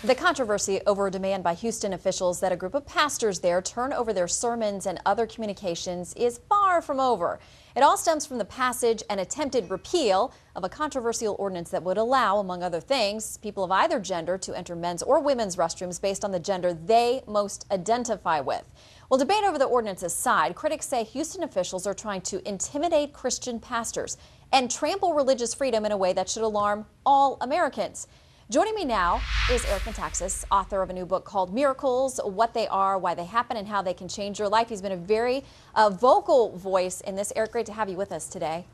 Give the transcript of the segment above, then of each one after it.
The controversy over a demand by Houston officials that a group of pastors there turn over their sermons and other communications is far from over. It all stems from the passage and attempted repeal of a controversial ordinance that would allow, among other things, people of either gender to enter men's or women's restrooms based on the gender they most identify with. Well, debate over the ordinance aside, critics say Houston officials are trying to intimidate Christian pastors and trample religious freedom in a way that should alarm all Americans. Joining me now is Eric Metaxas, author of a new book called Miracles, What They Are, Why They Happen, and How They Can Change Your Life. He's been a very vocal voice in this. Eric, great to have you with us today.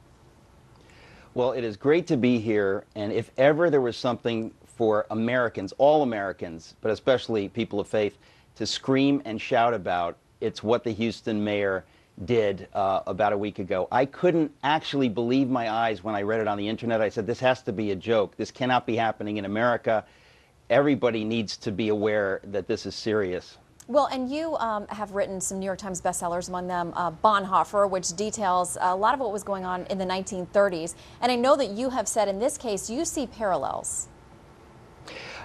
Well, it is great to be here, and if ever there was something for Americans, all Americans, but especially people of faith, to scream and shout about, it's what the Houston mayor did about a week ago. I couldn't actually believe my eyes when I read it on the internet. I said, this has to be a joke. This cannot be happening in America. Everybody needs to be aware that this is serious. Well, and you have written some New York Times bestsellers, among them Bonhoeffer, which details a lot of what was going on in the 1930s. And I know that you have said in this case you see parallels.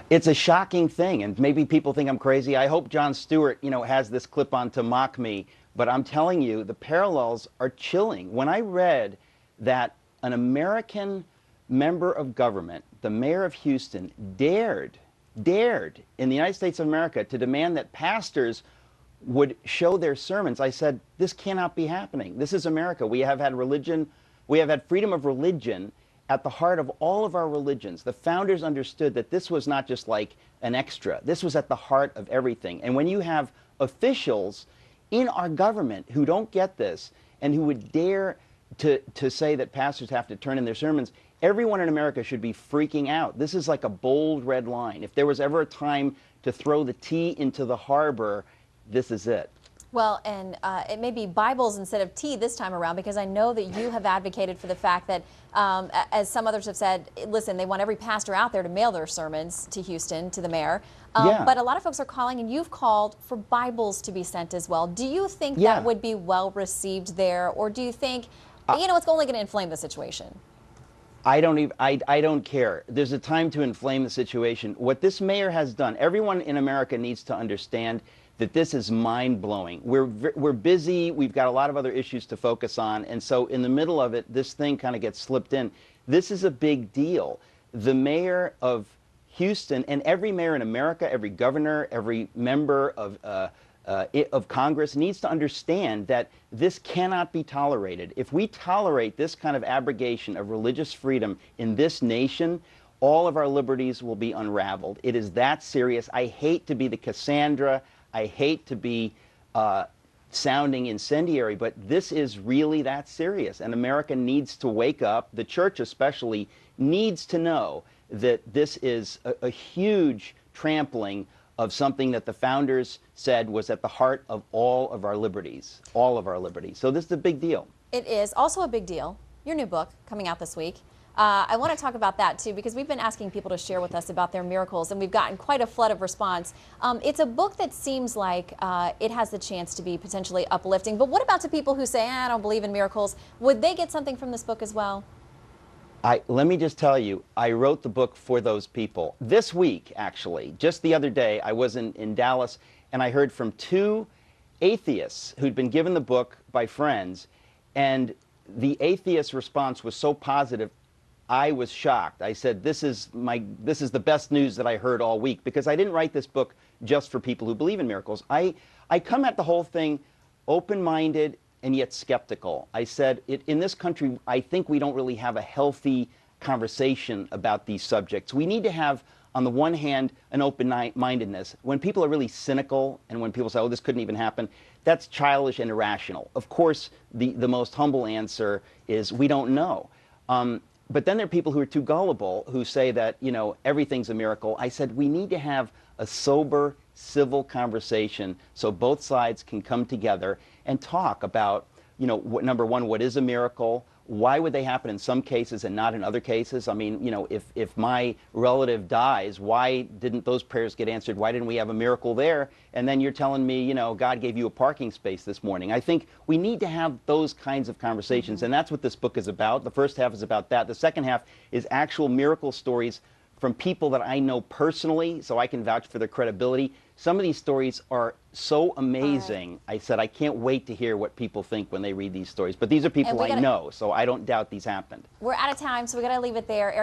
It's a shocking thing, and maybe people think I'm crazy. I hope Jon Stewart, has this clip on to mock me. But I'm telling you, the parallels are chilling. When I read that an American member of government, the mayor of Houston, dared in the United States of America to demand that pastors would show their sermons, I said, this cannot be happening. This is America. We have had religion, we have had freedom of religion at the heart of all of our religions. The founders understood that this was not just like an extra. This was at the heart of everything. And when you have officials in our government who don't get this and who would dare to say that pastors have to turn in their sermons, everyone in America should be freaking out. This is like a bold red line. If there was ever a time to throw the tea into the harbor, this is it. Well, and it may be Bibles instead of tea this time around, because I know that you have advocated for the fact that, as some others have said, listen, they want every pastor out there to mail their sermons to Houston, to the mayor. But a lot of folks are calling, and you've called for Bibles to be sent as well. Do you think that would be well received there, or do you think, it's only going to inflame the situation? I don't care. There's a time to inflame the situation. What this mayor has done, everyone in America needs to understand that this is mind-blowing. We're busy, we've got a lot of other issues to focus on, and so in the middle of it, this thing kind of gets slipped in. This is a big deal. The mayor of Houston, and every mayor in America, every governor, every member of Congress needs to understand that this cannot be tolerated. If we tolerate this kind of abrogation of religious freedom in this nation, all of our liberties will be unraveled. It is that serious. I hate to be the Cassandra. I hate to be sounding incendiary, but this is really that serious. And America needs to wake up. The church especially needs to know that this is a huge trampling of something that the founders said was at the heart of all of our liberties, all of our liberties. So this is a big deal. It is also a big deal. Your new book coming out this week. I want to talk about that too, because we've been asking people to share with us about their miracles, and we've gotten quite a flood of response. It's a book that seems like it has the chance to be potentially uplifting. But what about to people who say, I don't believe in miracles? Would they get something from this book as well? Let me just tell you, I wrote the book for those people. This week, actually, just the other day, I was in Dallas, and I heard from two atheists who'd been given the book by friends, and the atheist response was so positive, I was shocked. I said, this is the best news that I heard all week, because I didn't write this book just for people who believe in miracles. I come at the whole thing open-minded and yet skeptical. I said, in this country, I think we don't really have a healthy conversation about these subjects. We need to have, on the one hand, an open-mindedness. When people are really cynical and when people say, oh, this couldn't even happen, that's childish and irrational. Of course, the most humble answer is, we don't know. But then there are people who are too gullible, who say that, everything's a miracle. I said, we need to have a sober, civil conversation so both sides can come together and talk about, number one, what is a miracle? Why would they happen in some cases and not in other cases? I mean, if my relative dies, why didn't those prayers get answered? Why didn't we have a miracle there? And then you're telling me, God gave you a parking space this morning. I think we need to have those kinds of conversations, and that's what this book is about. The first half is about that. The second half is actual miracle stories from people that I know personally, so I can vouch for their credibility. Some of these stories are so amazing. I said, I can't wait to hear what people think when they read these stories. But these are people I know, so I don't doubt these happened. We're out of time, so we got to leave it there.